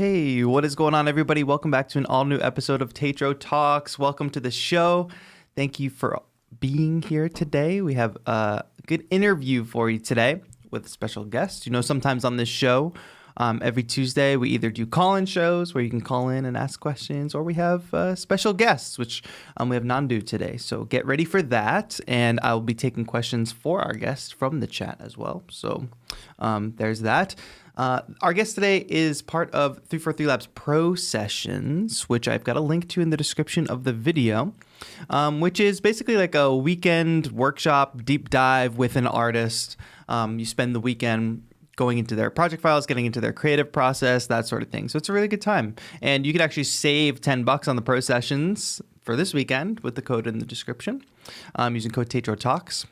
Hey, what is going on, everybody? Welcome back to an all-new episode of TAETRO Talks. Welcome to the show. Thank you for being here today. We have a good interview for you today with a special guest. You know, sometimes on this show, every Tuesday, we either do call-in shows where you can call in and ask questions, or we have special guests, which we have NANDU today. So get ready for that, and I will be taking questions for our guests from the chat as well. So there's that. Our guest today is part of 343 Labs Pro Sessions, which I've got a link to in the description of the video, which is basically like a weekend workshop, deep dive with an artist. You spend the weekend going into their project files, getting into their creative process, that sort of thing. So it's a really good time. And you can actually save $10 on the Pro Sessions for this weekend with the code in the description using code TAETRO Talks.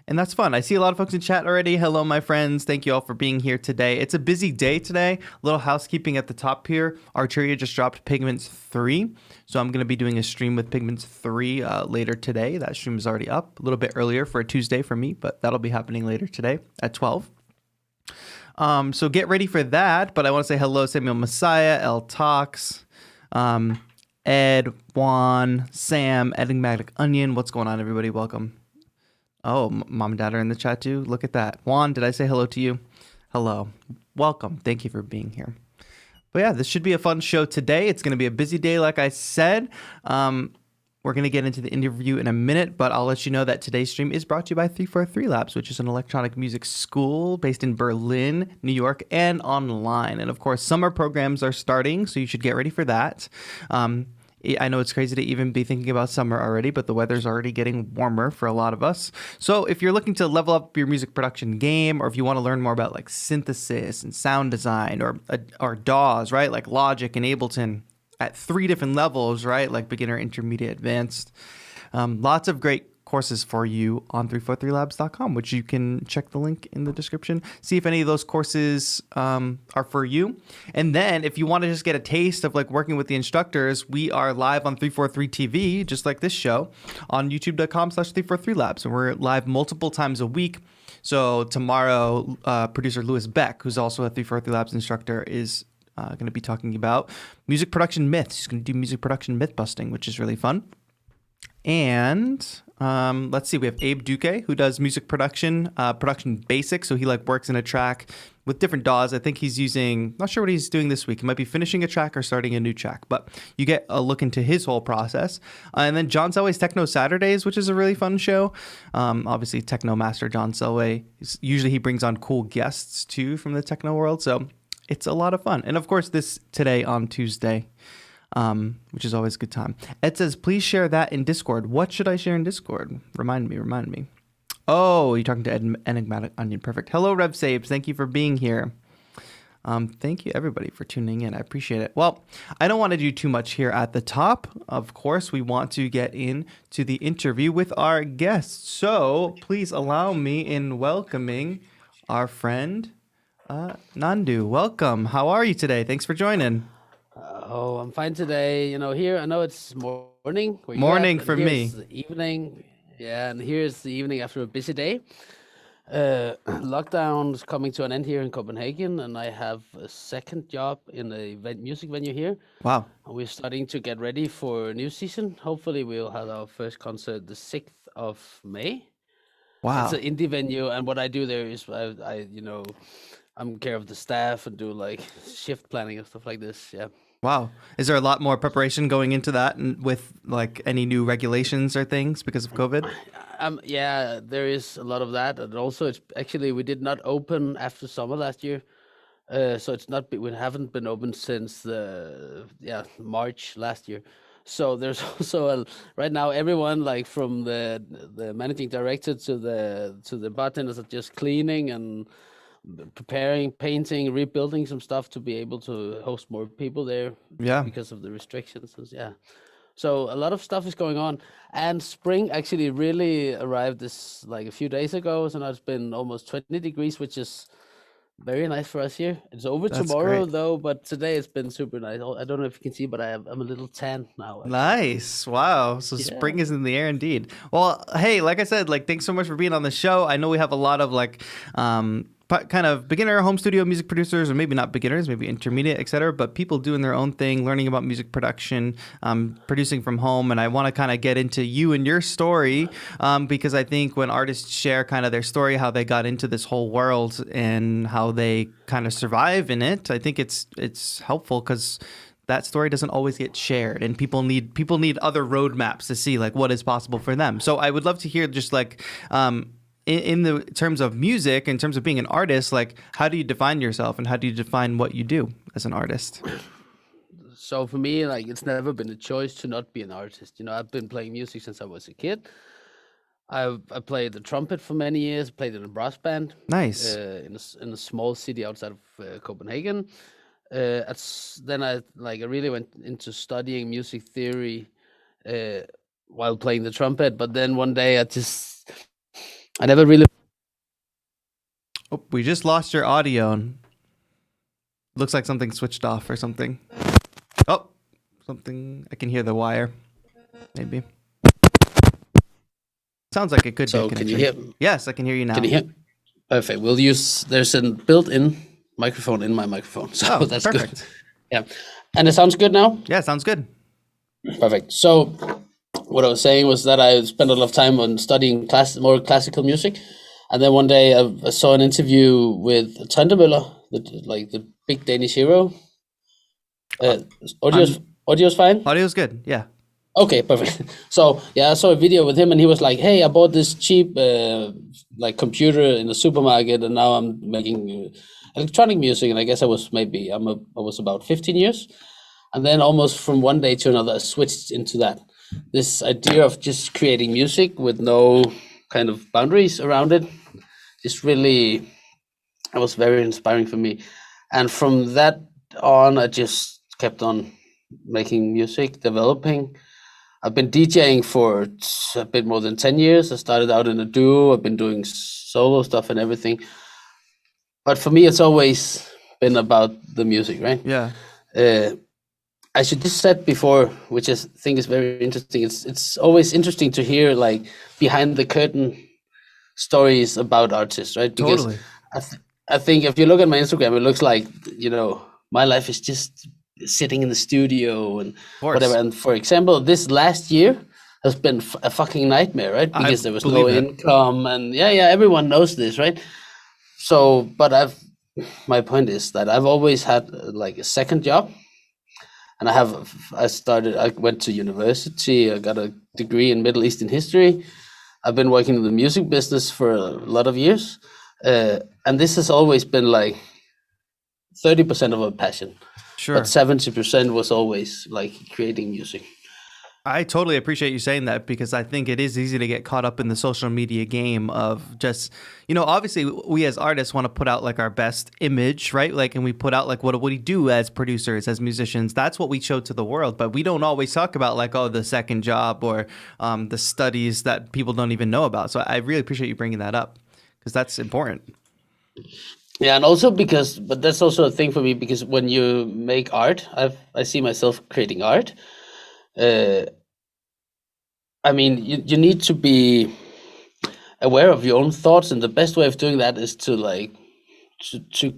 And that's fun. I see a lot of folks in chat already. Hello, my friends. Thank you all for being here today. It's a busy day today. A little housekeeping at the top here. Arturia just dropped Pigments 3. So I'm going to be doing a stream with Pigments 3 later today. That stream is already up a little bit earlier for a Tuesday for me, but that'll be happening later today at 12. So get ready for that. But I want to say hello, Samuel Messiah, L Talks, Ed, Juan, Sam, Enigmatic Onion. What's going on, everybody? Welcome. Oh, mom and dad are in the chat too. Look at that. Juan, did I say hello to you? Hello. Welcome. Thank you for being here. But yeah, this should be a fun show today. It's going to be a busy day, like I said. We're going to get into the interview in a minute, but I'll let you know that today's stream is brought to you by 343 Labs, which is an electronic music school based in Berlin, New York, and online. And of course, summer programs are starting, so you should get ready for that. I know it's crazy to even be thinking about summer already, but the weather's already getting warmer for a lot of us. So if you're looking to level up your music production game, or if you want to learn more about like synthesis and sound design or DAWs, right? Like Logic and Ableton at 3 different levels, right? Like beginner, intermediate, advanced. Lots of great courses for you on 343labs.com, which you can check the link in the description. See if any of those courses are for you. And then if you want to just get a taste of like working with the instructors, we are live on 343 TV, just like this show, on youtube.com/343labs. And we're live multiple times a week. So tomorrow, producer Lewis Beck, who's also a 343 Labs instructor, is going to be talking about music production myths. He's going to do music production myth busting, which is really fun. And let's see, we have Abe Duque, who does music production basics. So he like works in a track with different DAWs. I think he's using, not sure what he's doing this week. He might be finishing a track or starting a new track, but you get a look into his whole process. And then John Selway's Techno Saturdays, which is a really fun show. Obviously, Techno Master John Selway. Usually he brings on cool guests too from the techno world. So it's a lot of fun. And of course, this today on Tuesday, which is always a good time. Ed says, please share that in Discord. What should I share in Discord? Remind me. Oh, you're talking to Enigmatic Onion. Perfect. Hello, Rev Saves. Thank you for being here. Thank you, everybody, for tuning in. I appreciate it. Well, I don't want to do too much here at the top. Of course, we want to get into the interview with our guests. So please allow me in welcoming our friend, Nandu. Welcome. How are you today? Thanks for joining. Oh, I'm fine today. You know, here I know it's morning. Morning for me. The evening. Yeah, and here's the evening after a busy day. Lockdown is coming to an end here in Copenhagen, and I have a second job in a music venue here. Wow. And we're starting to get ready for a new season. Hopefully, we'll have our first concert the 6th of May. Wow. It's an indie venue, and what I do there is I'm care of the staff and do like shift planning and stuff like this. Yeah. Wow. Is there a lot more preparation going into that, and with like any new regulations or things because of COVID? Yeah, there is a lot of that. And also it's actually, we did not open after summer last year. So we haven't been open since March last year. So there's also right now everyone like from the managing director to the bartenders are just cleaning and preparing, painting, rebuilding some stuff to be able to host more people there. Yeah. Because of the restrictions. Yeah. So a lot of stuff is going on, and spring actually really arrived this like a few days ago. So now it's been almost 20 degrees, which is very nice for us here. It's over tomorrow though, but today it's been super nice. I don't know if you can see, but I'm a little tan now. Actually. Nice. Wow. So spring is in the air indeed. Well, hey, like I said, like thanks so much for being on the show. I know we have a lot of like kind of beginner home studio music producers, or maybe not beginners, maybe intermediate, etc. But people doing their own thing, learning about music production, producing from home. And I want to kind of get into you and your story, because I think when artists share kind of their story, how they got into this whole world and how they kind of survive in it, I think it's helpful because that story doesn't always get shared, and people need other roadmaps to see like what is possible for them. So I would love to hear just like in the terms of music, in terms of being an artist, like how do you define yourself and how do you define what you do as an artist? So for me, like it's never been a choice to not be an artist. You know, I've been playing music since I was a kid. I played the trumpet for many years. Played in a brass band. Nice. In a small city outside of Copenhagen. Then I really went into studying music theory while playing the trumpet. But then one day I never really. Oh, we just lost your audio. And looks like something switched off or something. Oh, something. I can hear the wire. Maybe. Sounds like it could be. So can you hear? Yes, I can hear you now. Can you hear? Perfect. There's a built-in microphone in my microphone, so that's perfect. Good. Yeah, and it sounds good now. Yeah, sounds good. Perfect. So what I was saying was that I spent a lot of time on studying more classical music, and then one day I saw an interview with Trentemøller, the big Danish hero. Audio's fine. Audio's good. Yeah. Okay, perfect. So yeah, I saw a video with him, and he was like, "Hey, I bought this cheap computer in the supermarket, and now I'm making electronic music." And I guess I was about 15 years, and then almost from one day to another, I switched into this idea of just creating music with no kind of boundaries around it. Just really, it was very inspiring for me, and from that on, I just kept on making music, developing. I've been DJing for a bit more than 10 years. I started out in a duo. I've been doing solo stuff and everything. But for me, it's always been about the music, right? Yeah. I should just said before, which I think is very interesting. It's always interesting to hear like behind the curtain stories about artists, right? Because totally. I think if you look at my Instagram, it looks like, my life is just sitting in the studio and whatever. And for example, this last year has been a fucking nightmare, right? Because there was no income, and everyone knows this, right? So, but my point is that I've always had like a second job, and I went to university. I got a degree in Middle Eastern history. I've been working in the music business for a lot of years, and this has always been like 30% of a passion. Sure. But 70% was always like creating music. I totally appreciate you saying that, because I think it is easy to get caught up in the social media game of just, obviously we as artists want to put out like our best image, right? Like, and we put out like, what do we do as producers, as musicians? That's what we show to the world. But we don't always talk about like, the second job or the studies that people don't even know about. So I really appreciate you bringing that up, because that's important. Yeah, and also but that's also a thing for me, because when you make art, I see myself creating art. I mean, you need to be aware of your own thoughts, and the best way of doing that is to like to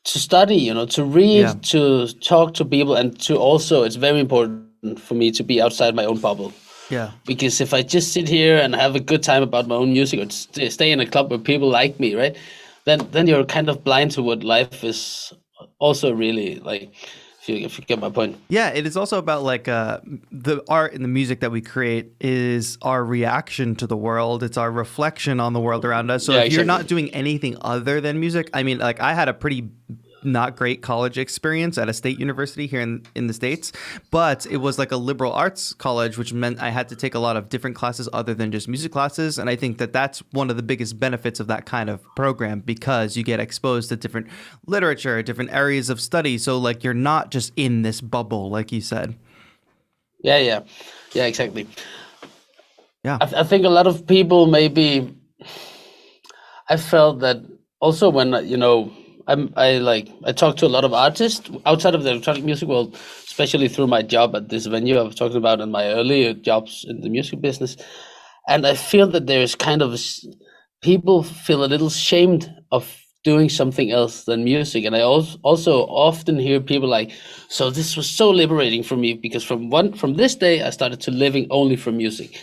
study, to read, to talk to people, and to also, it's very important for me to be outside my own bubble. Yeah. Because if I just sit here and have a good time about my own music, or stay in a club where people like me, right? Then you're kind of blind to what life is also really like, if you get my point. Yeah, it is also about like the art and the music that we create is our reaction to the world. It's our reflection on the world around us. So if you're not doing anything other than music, I mean, like I had a pretty not great college experience at a state university here in the States, but it was like a liberal arts college, which meant I had to take a lot of different classes other than just music classes. And I think that that's one of the biggest benefits of that kind of program, because you get exposed to different literature, different areas of study. So like you're not just in this bubble, like you said. Yeah, exactly. Yeah. I think a lot of people maybe, I felt that also when, I talk to a lot of artists outside of the electronic music world, especially through my job at this venue I was talking about and my earlier jobs in the music business. And I feel that there's kind of people feel a little shamed of doing something else than music. And I also often hear people like, so this was so liberating for me, because from this day I started to living only from music.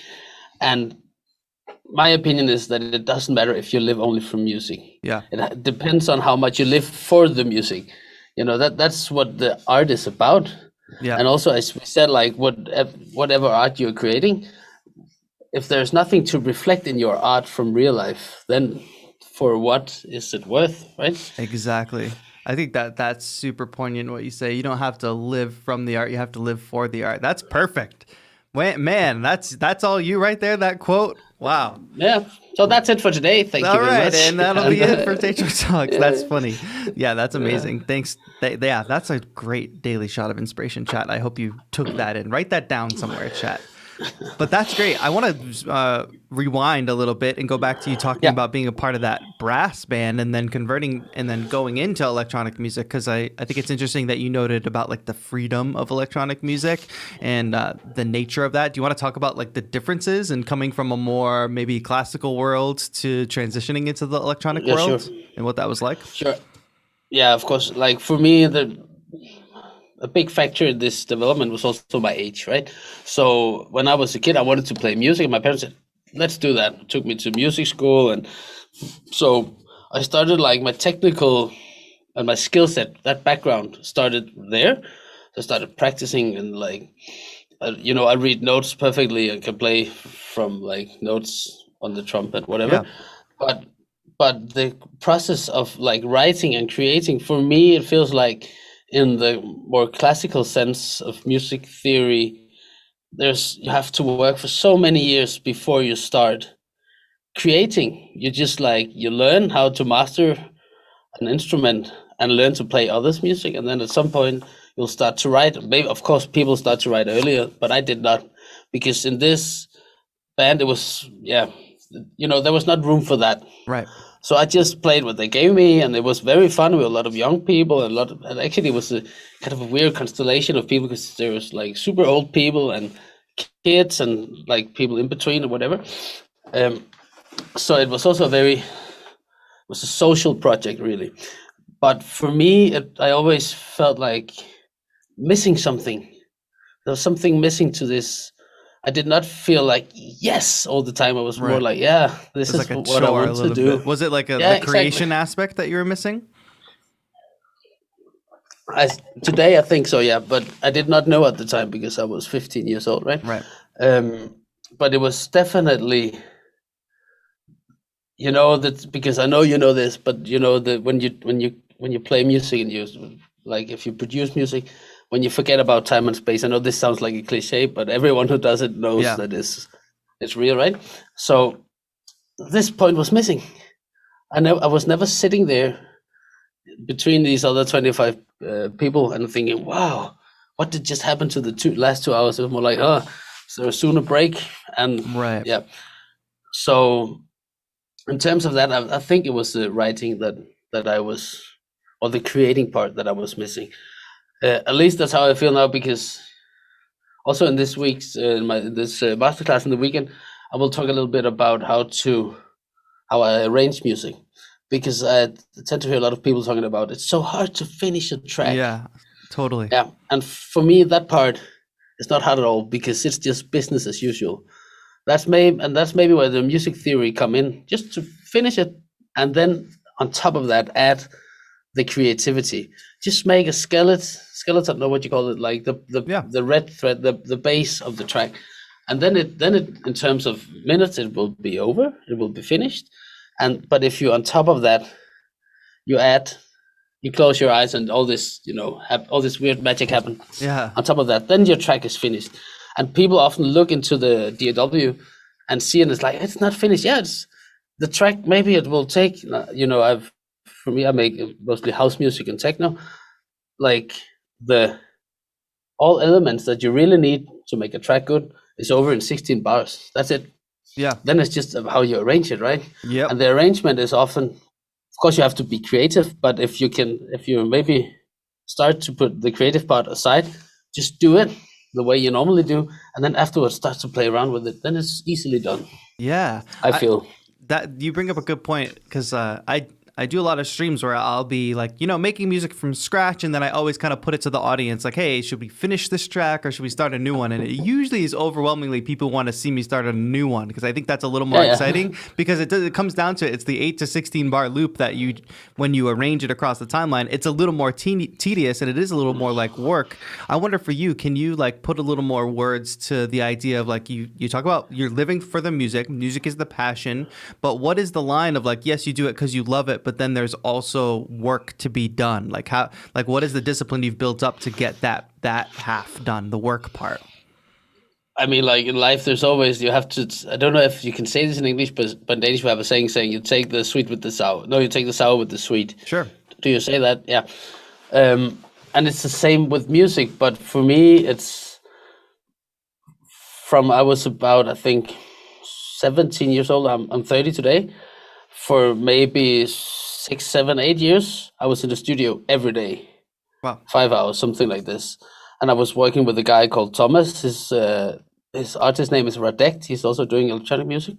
And my opinion is that it doesn't matter if you live only from music. Yeah. It depends on how much you live for the music. That's what the art is about. Yeah. And also, as we said, like whatever art you're creating, if there's nothing to reflect in your art from real life, then for what is it worth, right? Exactly. I think that's super poignant what you say. You don't have to live from the art, you have to live for the art. That's perfect. Man, that's all you right there, that quote. Wow. Yeah. So that's it for today. Thank you very much. And that'll be it for TAETRO Talks. Yeah. That's funny. Yeah, that's amazing. Thanks. Yeah, that's a great daily shot of inspiration, chat. I hope you took that in. Write that down somewhere, chat. But that's great. I want to rewind a little bit and go back to you talking about being a part of that brass band and then converting and then going into electronic music, because I think it's interesting that you noted about like the freedom of electronic music and the nature of that. Do you want to talk about like the differences and coming from a more maybe classical world to transitioning into the electronic world and what that was like? Sure. Yeah, of course. Like for me, a big factor in this development was also my age, right? So when I was a kid, I wanted to play music, and my parents said, "Let's do that." It took me to music school, and so I started like my technical and my skill set, that background started there. So I started practicing, and like, I read notes perfectly and can play from like notes on the trumpet, whatever. Yeah. But the process of like writing and creating, for me, it feels like in the more classical sense of music theory, you have to work for so many years before you start creating. You learn how to master an instrument and learn to play others' music, and then at some point you'll start to write. Maybe, of course, people start to write earlier, but I did not, because in this band it was there was not room for that. Right. So I just played what they gave me, and it was very fun with a lot of young people, and actually it was a kind of a weird constellation of people, because there was like super old people and kids and like people in between or whatever. So it was also it was a social project, really. But for me, I always felt like missing something. There was something missing to this. I did not feel like yes all the time. I was more like, this is like what I want to do. Was it like the creation aspect that you were missing? Today I think so, yeah. But I did not know at the time, because I was 15 years old, right? Right. But it was definitely, that, because I know you know this, but that when you play music and if you produce music, when you forget about time and space. I know this sounds like a cliche, but everyone who does it knows that it's real, right? So this point was missing. I was never sitting there between these other 25 people and thinking, wow, what did just happen to the last 2 hours? It was more like, so soon a break. And yeah. So in terms of that, I think it was the writing that I was, or the creating part that I was missing. At least that's how I feel now, because also in this week's masterclass in the weekend, I will talk a little bit about how I arrange music, because I tend to hear a lot of people talking about it's so hard to finish a track. Yeah, totally. Yeah, and for me that part is not hard at all, because it's just business as usual. That's maybe where the music theory come in, just to finish it, and then on top of that add the creativity. Just make a skeleton, know what you call it, like the red thread, the base of the track, and then it in terms of minutes it will be over, it will be finished. But if you on top of that you close your eyes and all this all this weird magic happen. Yeah. On top of that, then your track is finished. And people often look into the DAW and see, and it's like, it's not finished. Yeah, it's the track. Maybe it will take. For me, I make mostly house music and techno. Like all elements that you really need to make a track good is over in 16 bars. That's it. Yeah. Then it's just how you arrange it, right? Yeah. And the arrangement is often, of course, you have to be creative. But if you maybe start to put the creative part aside, just do it the way you normally do, and then afterwards start to play around with it, then it's easily done. Yeah. I feel. That you bring up a good point because I do a lot of streams where I'll be like, making music from scratch, and then I always kind of put it to the audience like, hey, should we finish this track or should we start a new one? And it usually is overwhelmingly people want to see me start a new one because I think that's a little more exciting because it comes down to it's the 8 to 16 bar loop that when you arrange it across the timeline, it's a little more tedious and it is a little more like work. I wonder for you, can you like put a little more words to the idea of like you talk about you're living for the music is the passion, but what is the line of like, yes, you do it because you love it, but then there's also work to be done. Like what is the discipline you've built up to get that half done, the work part? I mean, like in life, there's always, you have to, I don't know if you can say this in English, but in Danish we have a saying you take the sweet with the sour. No, you take the sour with the sweet. Sure. Do you say that? Yeah. And it's the same with music, but for me, it's I was about, I think, 17 years old. I'm 30 today. For maybe 6, 7, 8 years, I was in the studio every day. Wow. 5 hours, something like this. And I was working with a guy called Thomas. His artist name is Radect. He's also doing electronic music.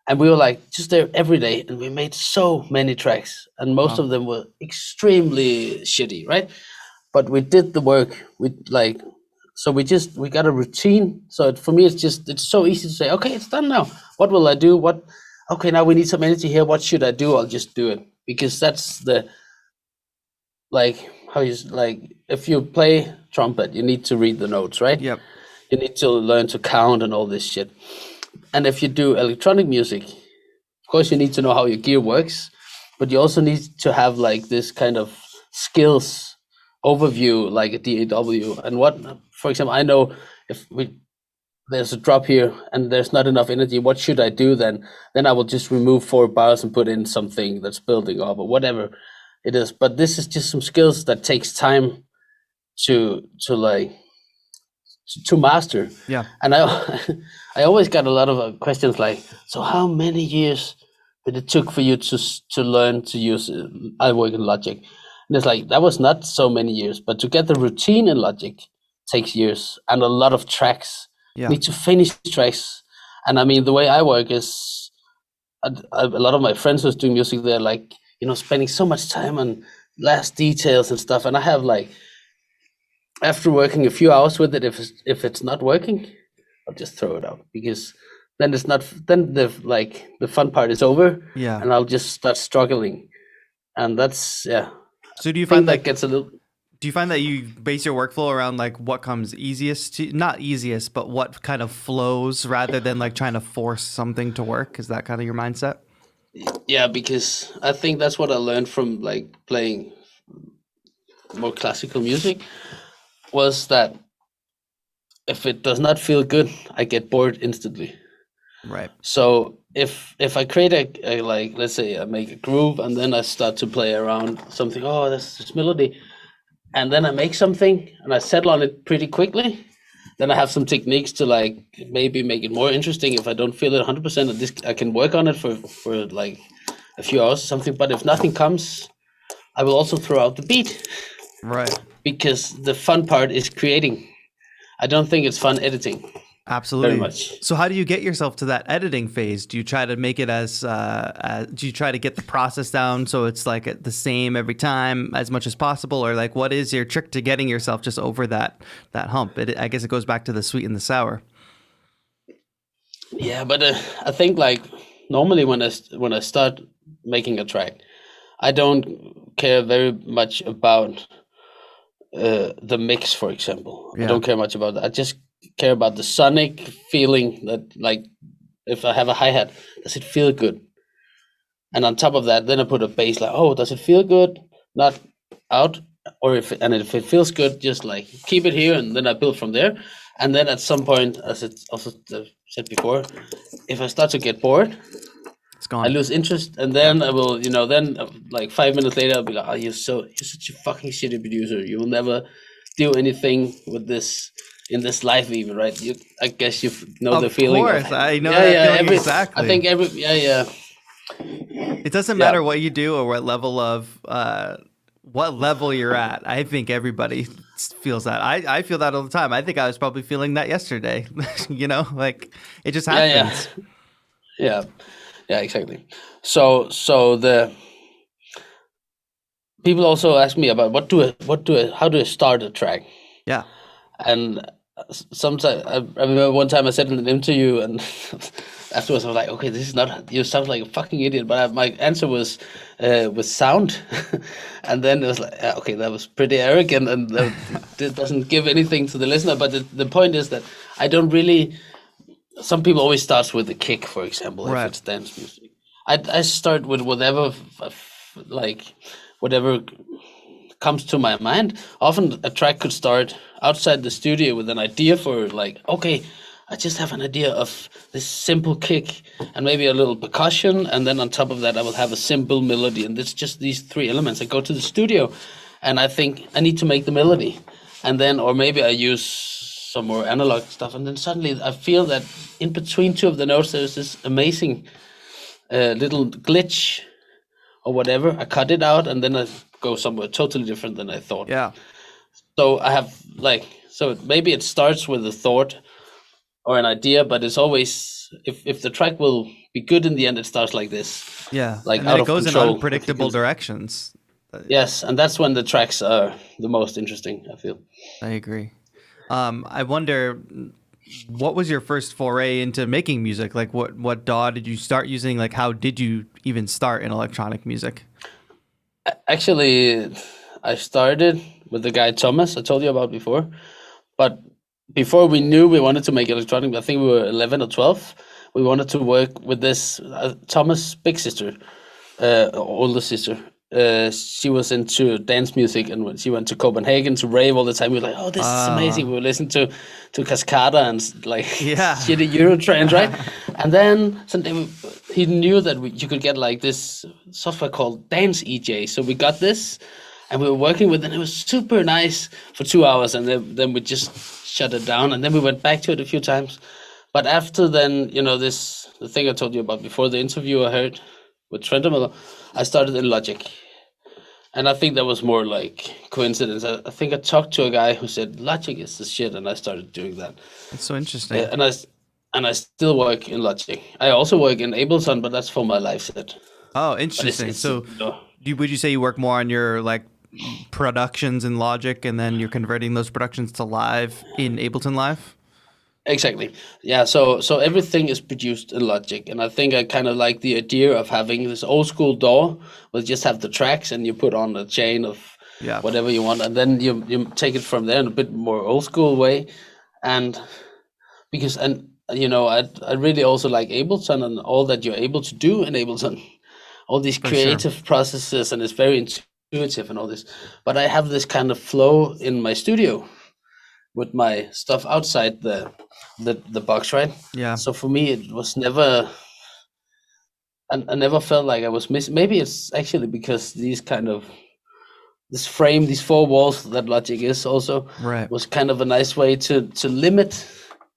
And we were like just there every day, and we made so many tracks, and most of them were extremely shitty, right? But we did the work. We got a routine. So for me, it's so easy to say, okay, it's done now. What will I do? Okay, now we need some energy here. What should I do? I'll just do it, because that's if you play trumpet, you need to read the notes, right? Yep. You need to learn to count and all this shit. And if you do electronic music, of course you need to know how your gear works, but you also need to have like this kind of skills overview, like a DAW. And for example, I know there's a drop here and there's not enough energy, what should I do then? Then I will just remove 4 bars and put in something that's building up or whatever it is. But this is just some skills that takes time to master. Yeah. And I always got a lot of questions like, so how many years did it took for you to learn to use I work in Logic? And it's like, that was not so many years, but to get the routine in Logic takes years and a lot of tracks. Yeah. Need to finish tracks. And I mean, the way I work is a lot of my friends who's doing music, they're like, spending so much time on last details and stuff. And I have like, after working a few hours with it, if it's not working, I'll just throw it out, because then the fun part is over. Yeah. And I'll just start struggling. And that's, yeah. So do you find that gets a little... Do you find that you base your workflow around like what comes easiest to, not easiest, but what kind of flows rather than like trying to force something to work? Is that kind of your mindset? Yeah, because I think that's what I learned from like playing more classical music, was that if it does not feel good, I get bored instantly. Right. So if I create a like, let's say I make a groove and then I start to play around something, that's this melody, and then I make something and I settle on it pretty quickly, then I have some techniques to like maybe make it more interesting. If I don't feel it 100%, I can work on it for like a few hours or something. But if nothing comes, I will also throw out the beat. Right. Because the fun part is creating. I don't think it's fun editing. Absolutely. Very much. So how do you get yourself to that editing phase? Do you try to make it do you try to get the process down so it's like the same every time as much as possible? Or like, what is your trick to getting yourself just over that hump? I guess it goes back to the sweet and the sour. Yeah, but I think like normally when I start making a track, I don't care very much about the mix, for example. Yeah. I don't care much about that. I just care about the sonic feeling, that like if I have a hi-hat, does it feel good? And on top of that, then I put a bass, like, does it feel good? Not out. Or if it feels good, just like keep it here, and then I build from there. And then at some point, as it also said before, if I start to get bored, it's gone. I lose interest, and then I will, then like 5 minutes later, I'll be like, you're such a fucking shitty producer. You will never do anything with this in this life, even, right? I guess you know the feeling. Of course, I know that feeling exactly. I think It doesn't matter what you do or what level you're at. I think everybody feels that. I feel that all the time. I think I was probably feeling that yesterday. Like it just happens. Yeah. Yeah, exactly. So the people also ask me about how do I start a track? Yeah. And sometimes I remember one time I said in an interview, and afterwards I was like, okay, this is not, you sound like a fucking idiot. But my answer was with sound, and then it was like, okay, that was pretty arrogant, and it doesn't give anything to the listener. But the point is that I don't really. Some people always starts with the kick, for example, if Right. it's dance music. I start with whatever, like whatever comes to my mind. Often a track could start outside the studio with an idea for like, okay, I just have an idea of this simple kick and maybe a little percussion, and then on top of that I will have a simple melody, and it's just these three elements. I go to the studio and I think I need to make the melody, and then or maybe I use some more analog stuff, and then suddenly I feel that in between two of the notes there's this amazing little glitch or whatever. I cut it out and then I go somewhere totally different than I thought. Yeah. So I have so maybe it starts with a thought or an idea, but it's always if the track will be good in the end, it starts like this. Yeah. Like And then out it of goes control, in unpredictable directions. Yes, and that's when the tracks are the most interesting, I feel. I agree. I wonder, what was your first foray into making music? Like, what DAW did you start using? Like, how did you even start in electronic music? Actually, I started with the guy Thomas I told you about before, but before we knew we wanted to make electronic, I think we were 11 or 12. We wanted to work with this Thomas' big sister, older sister. She was into dance music, and when she went to Copenhagen to rave all the time, we were like, "Oh, this is amazing!" We were listening to Cascada and like shitty Euro trance, right? And then someday he knew that you could get like this software called Dance EJ. So we got this, and we were working with it, and it was super nice for 2 hours, and then we just shut it down, and then we went back to it a few times. But after then, the thing I told you about before the interview I heard with Trent, I started in Logic. And I think that was more like coincidence. I think I talked to a guy who said Logic is the shit, and I started doing that. It's so interesting. And I still work in Logic. I also work in Ableton, but that's for my live set. Oh, interesting. So, would you say you work more on your like productions in Logic, and then you're converting those productions to live in Ableton Live? Exactly. Yeah. So everything is produced in Logic, and I think I kind of like the idea of having this old school DAW where you just have the tracks and you put on a chain of whatever you want, and then you take it from there in a bit more old school way, and I really also like Ableton and all that you're able to do in Ableton, all these creative processes, and it's very intuitive and all this. But I have this kind of flow in my studio with my stuff outside the box, right? Yeah. So for me, it was never. I never felt like I was missing. Maybe it's actually because this frame, these four walls that Logic is also was kind of a nice way to limit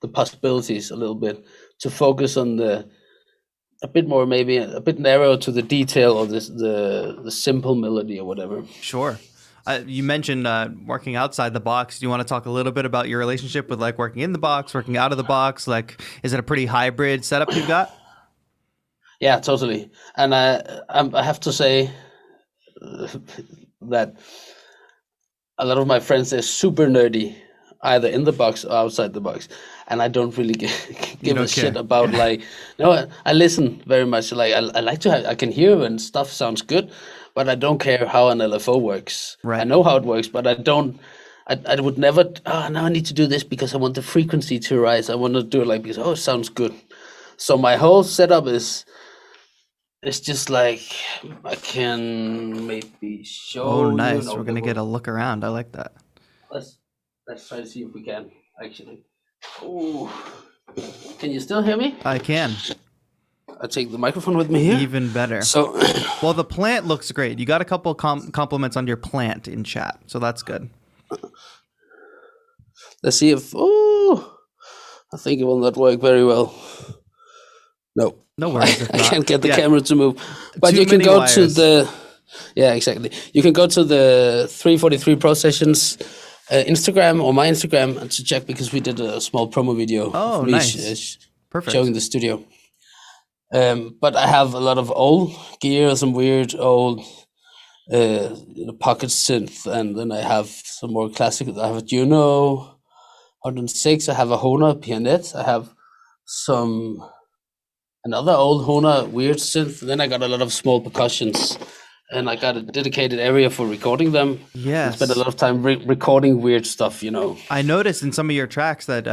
the possibilities a little bit, to focus on a bit more, maybe a bit narrow to the detail of the simple melody or whatever. Sure. You mentioned working outside the box. Do you want to talk a little bit about your relationship with like working in the box, working out of the box? Like, is it a pretty hybrid setup you've got? Yeah, totally. And I have to say that a lot of my friends are super nerdy, either in the box or outside the box, and I don't really give a shit about I listen very much. Like I like to I can hear when stuff sounds good, but I don't care how an LFO works. Right. I know how it works, but I don't. I would never. Now I need to do this because I want the frequency to rise. I want to do it because it sounds good. So my whole setup is. It's just like I can maybe show. Oh, nice! We're gonna get a look around. I like that. Let's try to see if we can actually. Oh, can you still hear me? I can. I'll take the microphone with me here. Even better. So, well, the plant looks great. You got a couple compliments on your plant in chat, so that's good. Let's see if. I think it will not work very well. No. No worries. I can't get the camera to move. But you can go to the. Yeah, exactly. You can go to the 343 Pro Sessions Instagram or my Instagram and to check, because we did a small promo video. Oh, nice. Perfect. Showing the studio. But I have a lot of old gear, some weird old pocket synth, and then I have some more classical. I have a Juno 106. I have a Hohner Pianette. I have some another old Hohner weird synth. Then I got a lot of small percussions, and I got a dedicated area for recording them. And spent a Yes. lot of time recording weird stuff. I noticed in some of your tracks that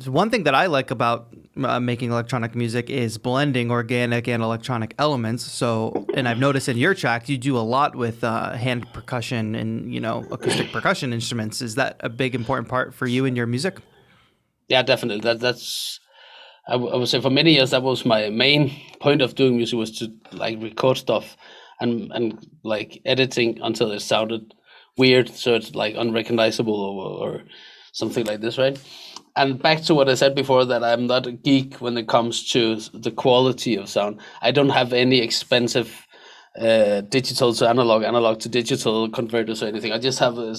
one thing that I like about making electronic music is blending organic and electronic elements. So, and I've noticed in your tracks you do a lot with hand percussion and acoustic percussion instruments. Is that a big important part for you in your music? Yeah, definitely. That's I would say for many years that was my main point of doing music, was to like record stuff and like editing until it sounded weird, so it's like unrecognizable or something like this, right? And back to what I said before, that I'm not a geek when it comes to the quality of sound. I don't have any expensive digital to analog to digital converters or anything. I just have a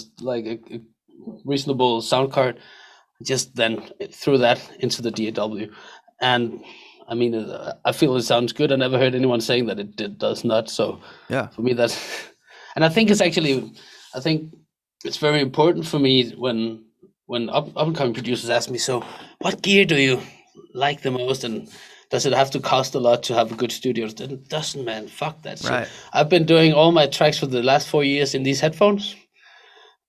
reasonable sound card, just then threw that into the DAW. And I mean, I feel it sounds good. I never heard anyone saying that it does not. So Yeah. for me, that's, and I think it's very important for me when up and coming producers ask me, so what gear do you like the most, and does it have to cost a lot to have a good studio? It doesn't, man. Fuck that shit. Right. I've been doing all my tracks for the last 4 years in these headphones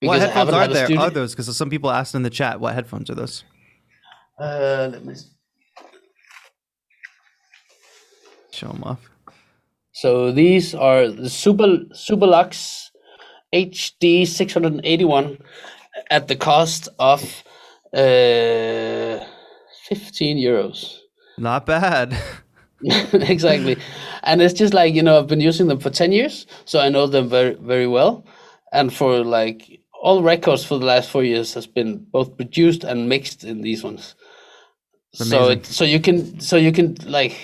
What because I headphones haven't had a are studio. those? Because some people asked in the chat, what headphones are those? Let me Show them off. So these are the Superlux HD 681 at the cost of 15 euros. Not bad. Exactly. And it's just like, I've been using them for 10 years, so I know them very, very well. And for like all records for the last 4 years has been both produced and mixed in these ones. Amazing. So you can like,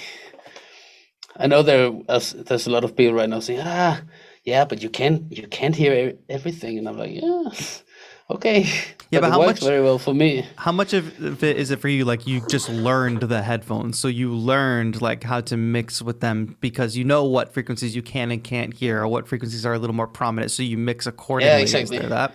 I know there's a lot of people right now saying, yeah, but you can't hear everything, and I'm like, yeah, okay. Yeah, but it works very well for me. How much of it is it for you? Like you just learned the headphones, so you learned like how to mix with them because you know what frequencies you can and can't hear, or what frequencies are a little more prominent, so you mix accordingly. Yeah, exactly. Is there that?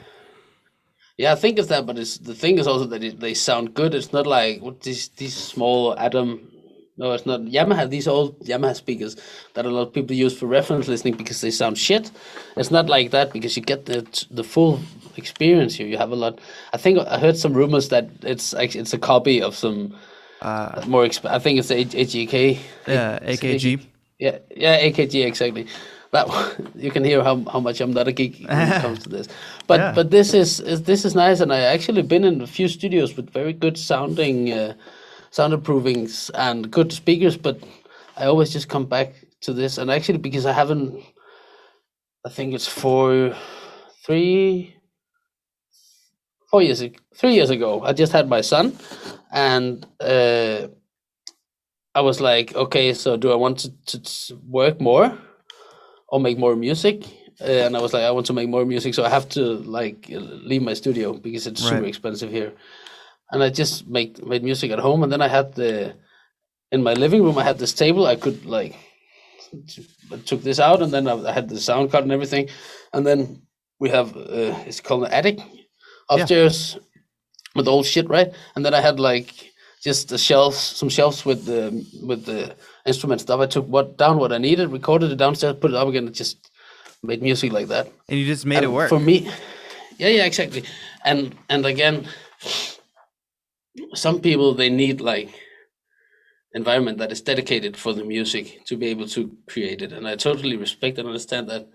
Yeah, I think it's that, but the thing is also that they sound good. It's not like what these small Atom. No, it's not Yamaha. These old Yamaha speakers that a lot of people use for reference listening because they sound shit. It's not like that, because you get the full experience here. You have a lot. I think I heard some rumors that it's a copy of some more. I think it's AGK. Yeah, AKG. Yeah, AKG, exactly. That you can hear how much I'm not a geek when it comes to this. But Yeah. but this is nice, and I actually been in a few studios with very good sounding sound improvings and good speakers, but I always just come back to this. And actually, because I think it's 3 years ago, I just had my son, and I was like, okay, so do I want to work more or make more music? And I was like, I want to make more music, so I have to like leave my studio because it's super expensive here. And I just made music at home, and then I had in my living room I had this table. I could like I took this out, and then I had the sound card and everything, and then we have it's called an attic upstairs with old shit, right? And then I had like just some shelves with the instrument stuff. I took down what I needed, recorded it downstairs, put it up again, and just made music like that. And you just made it work. For me, yeah, exactly. And again, some people, they need like environment that is dedicated for the music to be able to create it, and I totally respect and understand that,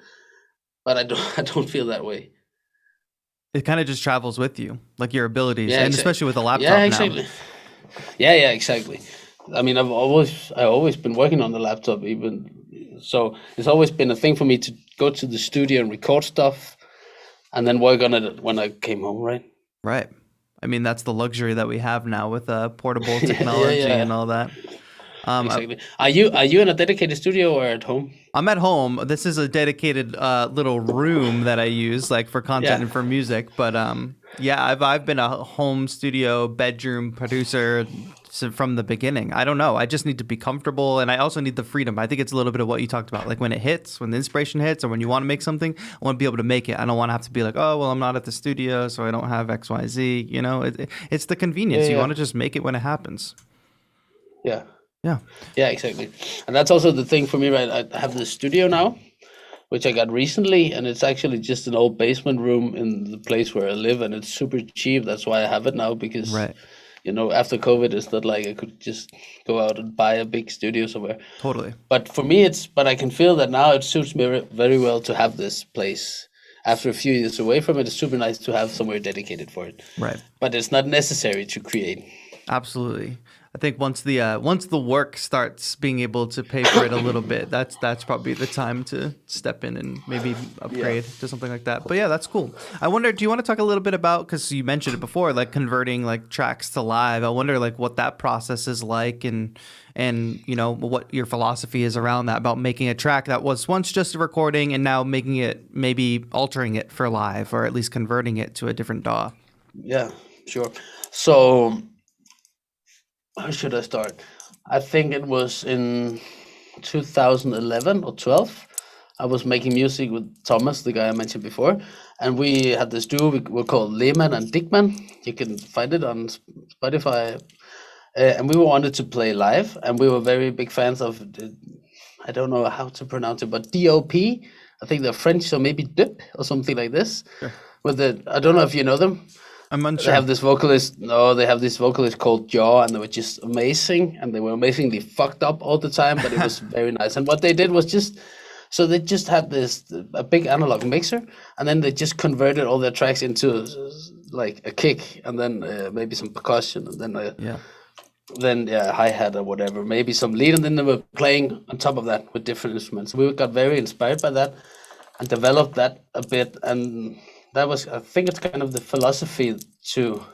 but I don't feel that way. It kind of just travels with you, like your abilities, and exactly. especially with a laptop Yeah, exactly. now. Yeah, exactly. I mean, I've always been working on the laptop, even so. It's always been a thing for me to go to the studio and record stuff, and then work on it when I came home. Right. Right. I mean, that's the luxury that we have now with portable technology and all that. Exactly. Are you in a dedicated studio or at home? I'm at home. This is a dedicated little room that I use like for content and for music. But Yeah, I've been a home studio bedroom producer from the beginning. I don't know. I just need to be comfortable, and I also need the freedom. I think it's a little bit of what you talked about. Like when it hits, when the inspiration hits, or when you want to make something, I want to be able to make it. I don't want to have to be like, oh, well, I'm not at the studio, so I don't have X, Y, Z. You know, it's the Yeah, convenience. You yeah, want to just make it when it happens. yeah, Yeah, yeah, exactly. And that's also the thing for me, right? I have the studio now, which I got recently, and it's actually just an old basement room in the place where I live, and it's super cheap. That's why I have it now, because right. after COVID, it's not like I could just go out and buy a big studio somewhere. Totally. But for me, but I can feel that now it suits me very well to have this place. After a few years away from it, it's super nice to have somewhere dedicated for it. Right. But it's not necessary to create. Absolutely. I think once the work starts being able to pay for it a little bit, that's probably the time to step in and maybe upgrade to something like that. But yeah, that's cool. I wonder, do you want to talk a little bit about, because you mentioned it before, like converting like tracks to live? I wonder like what that process is like, and what your philosophy is around that, about making a track that was once just a recording and now making it, maybe altering it for live, or at least converting it to a different DAW. Yeah, sure. So how should I start? I think it was in 2011 or 12. I was making music with Thomas, the guy I mentioned before, and we had this duo. We were called Lehman and Dickman. You can find it on Spotify. And we wanted to play live, and we were very big fans of, I don't know how to pronounce it, but DOP. I think they're French, so maybe Dip or something like this. Sure. I don't know if you know them. I'm They unsure. have this vocalist. No, they have this vocalist called Jaw, and they were just amazing, and they were amazingly fucked up all the time. But it was very nice. And what they did was so they just had a big analog mixer, and then they just converted all their tracks into like a kick, and then maybe some percussion, and then hi-hat or whatever, maybe some lead, and then they were playing on top of that with different instruments. We got very inspired by that and developed that a bit, and that was, I think it's kind of the philosophy to,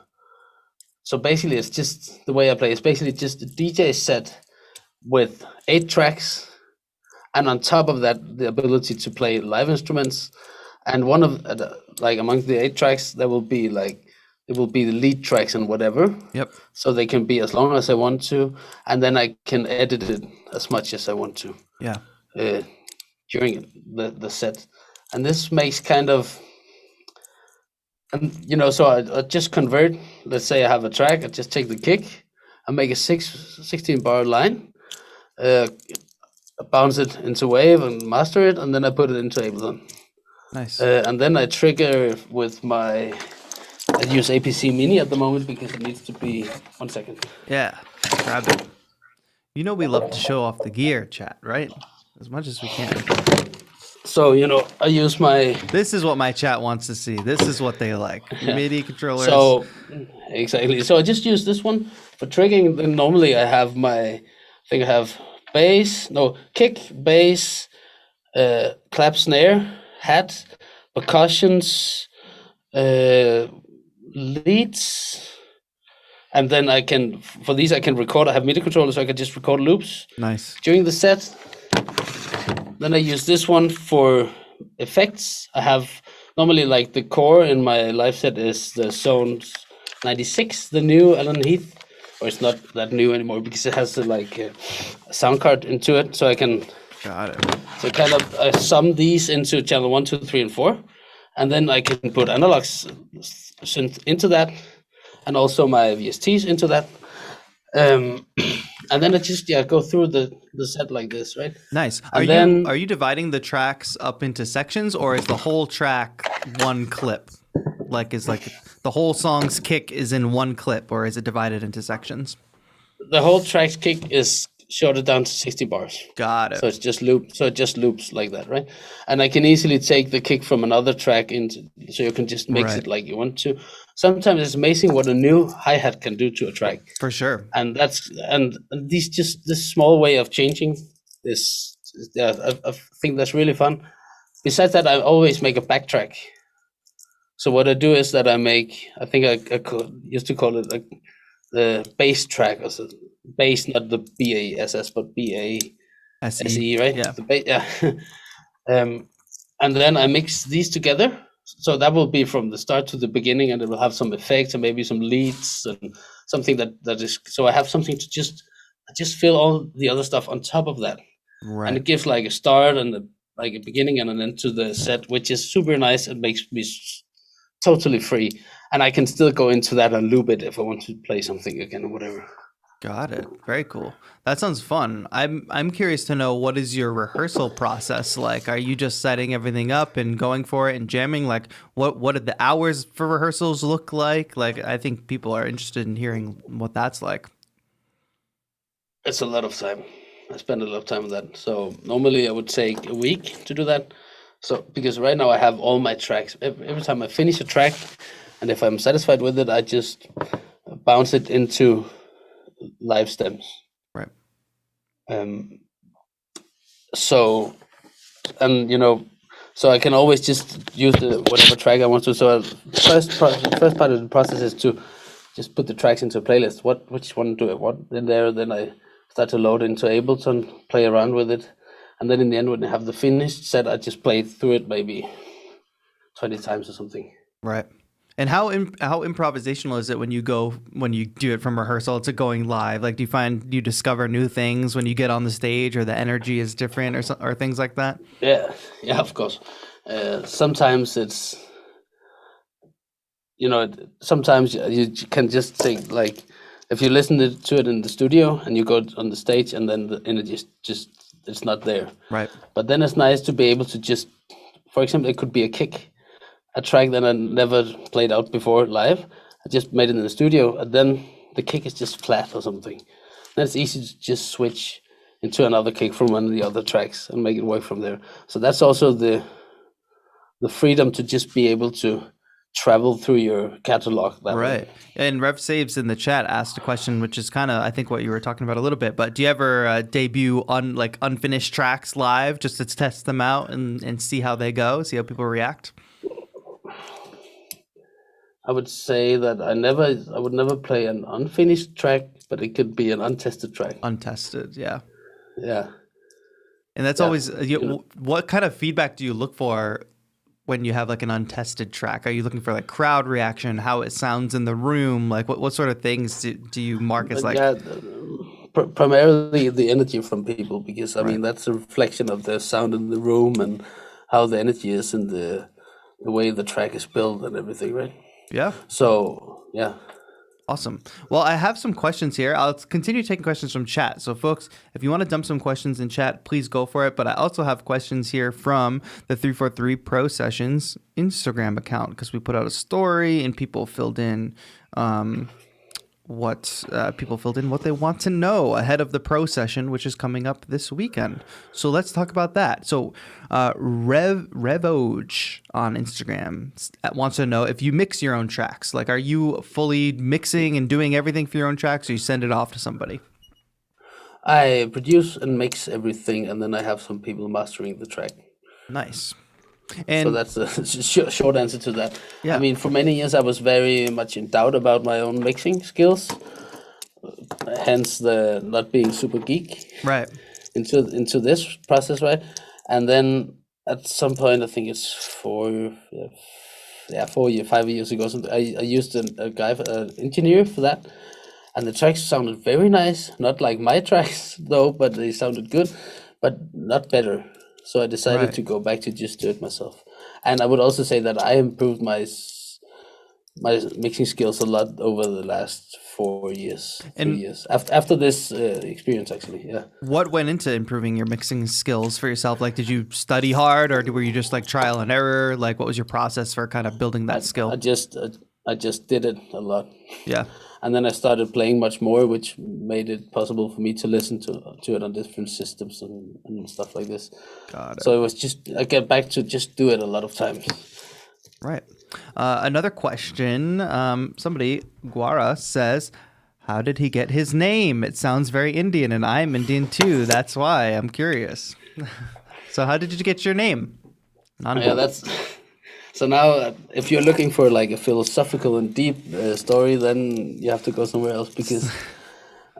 so basically it's just the way I play. It's basically just a DJ set with 8 tracks, and on top of that, the ability to play live instruments. And one of like among the 8 tracks, there will be the lead tracks and whatever. Yep. So they can be as long as I want to, and then I can edit it as much as I want to. Yeah. During the set, and this makes kind of, and so I just convert. Let's say I have a track, I just take the kick, I make a 16 bar line, bounce it into Wave and master it, and then I put it into Ableton. Nice. And then I trigger with I use APC Mini at the moment because it needs to be, 1 second. Yeah, grab it. We love to show off the gear, chat, right? As much as we can. So, I use This is what my chat wants to see. This is what they like. MIDI controllers. So, exactly. So I just use this one for triggering. Then normally I have I have kick, bass, clap, snare, hat, percussions, leads, and then I can record. I have MIDI controllers, so I can just record loops. Nice. During the set. Then I use this one for effects. I have normally, like, the core in my live set is the Zone 96, the new Alan Heath, or it's not that new anymore because it has a sound card into it, so I can. Got it. So kind of I sum these into channel 1, 2, 3, and 4, and then I can put analog synth into that, and also my VSTs into that. And then I just go through the set like this, right? Nice. Are you dividing the tracks up into sections, or is the whole track one clip? Is the whole song's kick is in one clip, or is it divided into sections? The whole track's kick is shorted down to 60 bars. Got it. So it's just loops like that, right? And I can easily take the kick from another track so you can just mix it like you want to. Sometimes it's amazing what a new hi-hat can do to a track. For sure. And this small way of changing this, I think that's really fun. Besides that, I always make a backtrack. So what I do is that I think I used to call it the bass track, or so, bass, not the BASS, but BASE, right? Yeah. And then I mix these together. So that will be from the start to the beginning, and it will have some effects and maybe some leads and something that is. So I have something to just fill all the other stuff on top of that, and Right. it gives like a start and like a beginning and an end to the set, which is super nice. It makes me totally free, and I can still go into that and loop it if I want to play something again or whatever. Got it. Very cool. That sounds fun. I'm curious to know, what is your rehearsal process like? Are you just setting everything up and going for it and jamming? Like, what did the hours for rehearsals look like? Like, I think people are interested in hearing what that's like. It's a lot of time. I spend a lot of time on that. So normally I would take a week to do that. So because right now I have all my tracks. Every time I finish a track, and if I'm satisfied with it, I just bounce it into live stems. Right. Um, so and so I can always just use the whatever track I want to. So first part of the process is to just put the tracks into a playlist. Which one do I want in there? Then I start to load into Ableton, play around with it, and then in the end, when I have the finished set, I just play through it maybe 20 times or something. Right. And how improvisational is it when you do it from rehearsal to going live? Like, do you discover new things when you get on the stage, or the energy is different, or things like that? Yeah, of course. Sometimes it's sometimes you can just think, like, if you listen to it in the studio and you go on the stage, and then the energy just it's not there. Right. But then it's nice to be able to just, for example, it could be a track that I never played out before live. I just made it in the studio, and then the kick is just flat or something. Then it's easy to just switch into another kick from one of the other tracks and make it work from there. So that's also the freedom to just be able to travel through your catalog that Right. way. And Rev Saves in the chat asked a question, which is kind of, I think, what you were talking about a little bit. But do you ever debut on unfinished tracks live, just to test them out and see how they go, see how people react? I would say that I would never play an unfinished track, but it could be an untested track. Untested, yeah. Yeah. And that's Yeah, always, what kind of feedback do you look for when you have an untested track? Are you looking for crowd reaction, how it sounds in the room? Like, what sort of things do you mark as primarily the energy from people, because I Right. mean that's a reflection of the sound in the room and how the energy is in the way the track is built and everything, right? Yeah. So yeah. Awesome. Well, I have some questions here. I'll continue taking questions from chat. So, folks, if you want to dump some questions in chat, please go for it. But I also have questions here from the 343 Pro Sessions Instagram account, because we put out a story and people filled in what they want to know ahead of the pro session, which is coming up this weekend. So let's talk about that. So Revoj on Instagram wants to know if you mix your own tracks. Like, are you fully mixing and doing everything for your own tracks, or you send it off to somebody? I produce and mix everything, and then I have some people mastering the track. Nice. So that's a short answer to that. Yeah. I mean, for many years I was very much in doubt about my own mixing skills, hence the not being super geek. Right. Into this process, right? And then at some point, I think it's 5 years ago, something, I used a guy, an engineer for that, and the tracks sounded very nice. Not like my tracks though, but they sounded good, but not better. So I decided to go back to just do it myself. And I would also say that I improved my mixing skills a lot over the last 4 years, 3 years after this experience, actually. Yeah. What went into improving your mixing skills for yourself? Like, did you study hard, or were you just trial and error? Like, what was your process for kind of building that skill? I just did it a lot. Yeah. And then I started playing much more, which made it possible for me to listen to it on different systems and stuff like this. Got it. So it was I get back to just do it a lot of times. Right. Another question. Somebody, Guara, says, how did he get his name? It sounds very Indian, and I'm Indian too. That's why I'm curious. So how did you get your name? NANDU. Yeah, so now if you're looking for a philosophical and deep story, then you have to go somewhere else, because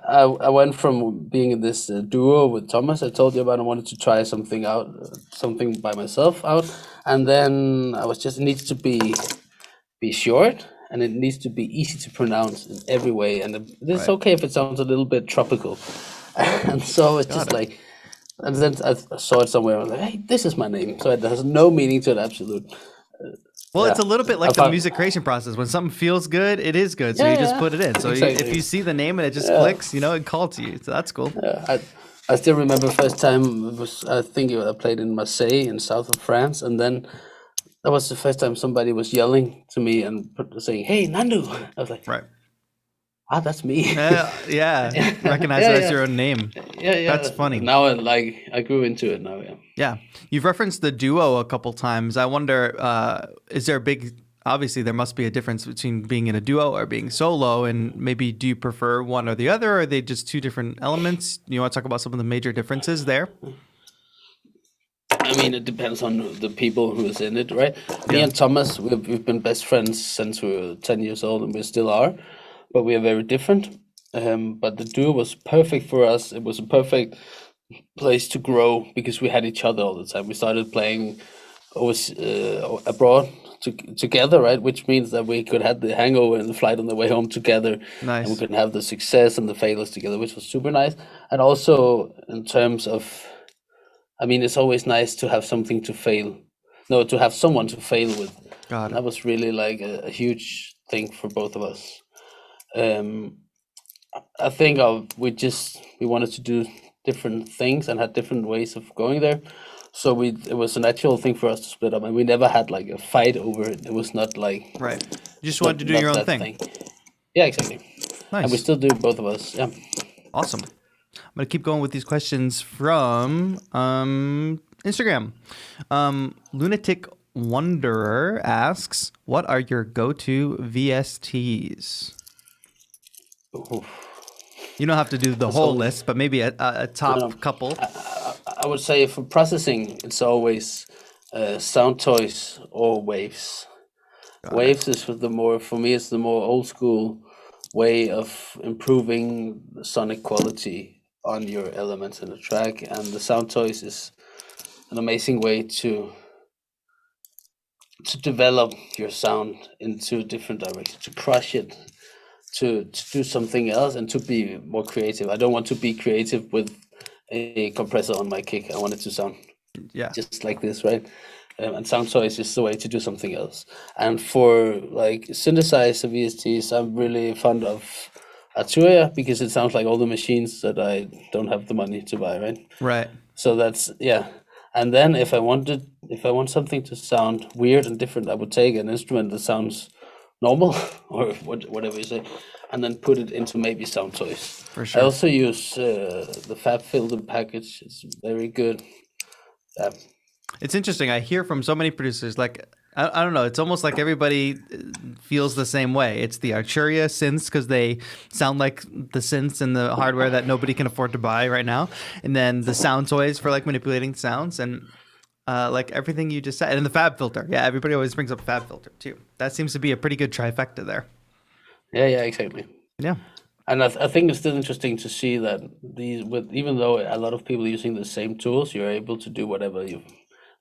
I went from being in this duo with Thomas I told you about. I wanted to try something out, something by myself out, And then I was just, it needs to be short, and it needs to be easy to pronounce in every way. And it's okay if it sounds a little bit tropical. And so it's just like, and then I saw it somewhere. I was like, hey, this is my name. So it has no meaning to it, absolute. Well, it's a little bit like the music creation process. When something feels good, it is good. So you just put it in. So if you see the name and it just clicks, it calls to you. So that's cool. I still remember first time I think I played in Marseille in south of France, and then that was the first time somebody was yelling to me and saying, "Hey, Nandu!" I was like, right. That's me. Recognize it as your own name. That's funny. Now I grew into it now. Yeah. You've referenced the duo a couple times. I wonder, is there a big, obviously there must be a difference between being in a duo or being solo, and maybe do you prefer one or the other, or are they just two different elements? You want to talk about some of the major differences there? I mean, it depends on the people who's in it, right? Me and Thomas, we've been best friends since we were 10 years old, and we still are, but we are very different. But the duo was perfect for us. It was a perfect place to grow because we had each other all the time. We started playing abroad together, right? Which means that we could have the hangover and the flight on the way home together. Nice. And we could have the success and the failures together, which was super nice. And also in terms of, I mean, it's always nice to have something to fail. No, to have someone to fail with. Got it. That was really like a huge thing for both of us. I think we wanted to do different things and had different ways of going there. So it was a natural thing for us to split up, and we never had like a fight over it. It was not like right. You just wanted to do your own thing. Yeah, exactly. Nice. And we still do, both of us. Yeah. Awesome. I'm gonna keep going with these questions from Instagram. Lunatic Wanderer asks, "What are your go-to VSTs?" Oof. You don't have to do the whole list, but maybe a top couple. I would say for processing, it's always sound toys or waves. Waves is for me, it's the more old school way of improving the sonic quality on your elements in the track, and the sound toys is an amazing way to develop your sound into different directions, to crush it, to do something else, and to be more creative. I don't want to be creative with a compressor on my kick. I want it to sound just like this, right? And sound toys is the way to do something else. And for like synthesizer VSTs, I'm really fond of Arturia because it sounds like all the machines that I don't have the money to buy, right? Right. So that's And then if I want something to sound weird and different, I would take an instrument that sounds normal or whatever you say, and then put it into maybe sound toys. For sure. I also use the Fab Filter package. It's very good. It's interesting. I hear from so many producers, like, I don't know, it's almost like everybody feels the same way. It's the Arturia synths because they sound like the synths and the hardware that nobody can afford to buy right now. And then the sound toys for like manipulating sounds, and like everything you just said. And the Fab Filter. Yeah, everybody always brings up Fab Filter too. That seems to be a pretty good trifecta there. Yeah, exactly. Yeah. And I think it's still interesting to see that even though a lot of people are using the same tools, you're able to do whatever you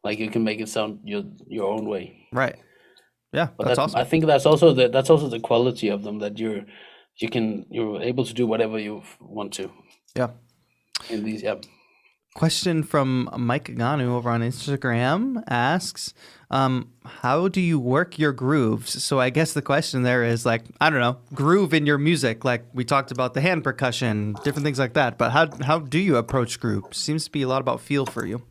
can make it sound your own way. Right. Yeah, but that's awesome. I think that's also the quality of them, that you're able to do whatever you want to. Yeah. In these, Question from Mike Ganu over on Instagram asks, how do you work your grooves? So I guess the question there is like, I don't know, groove in your music. Like we talked about the hand percussion, different things like that. But how do you approach grooves? Seems to be a lot about feel for you.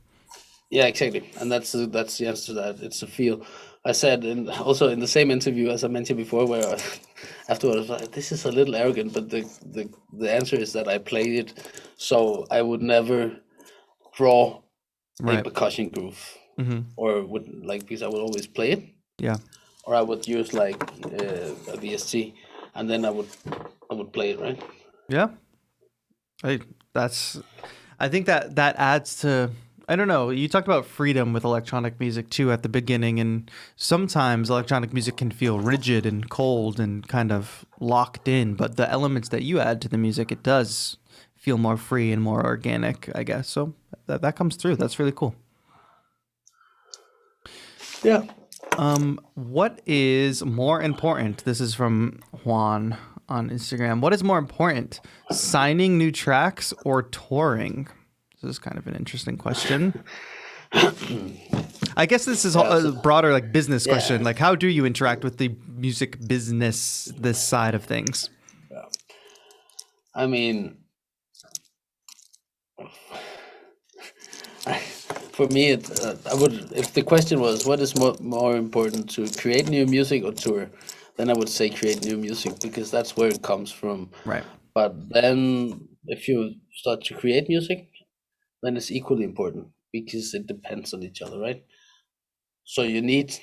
Yeah, exactly. And that's the answer to that. It's a feel. I said also in the same interview as I mentioned before, where afterwards I was like, this is a little arrogant, but the answer is that I played it, so I would never draw a percussion groove, or because I would always play it. Yeah. Or I would use like a VST, and then I would play it, right? Yeah. I think that adds to, I don't know, you talked about freedom with electronic music too at the beginning, and sometimes electronic music can feel rigid and cold and kind of locked in, but the elements that you add to the music, it does feel more free and more organic, I guess. So that comes through. That's really cool. Yeah. What is more important? This is from Juan on Instagram. What is more important, signing new tracks or touring? This is kind of an interesting question. I guess this is Yeah. a broader like business Yeah. question. Like, how do you interact with the music business, this side of things? I mean, for me, I would, if the question was what is more important, to create new music or tour, then I would say create new music because that's where it comes from. Right. But then if you start to create music, then it's equally important because it depends on each other, right? So you need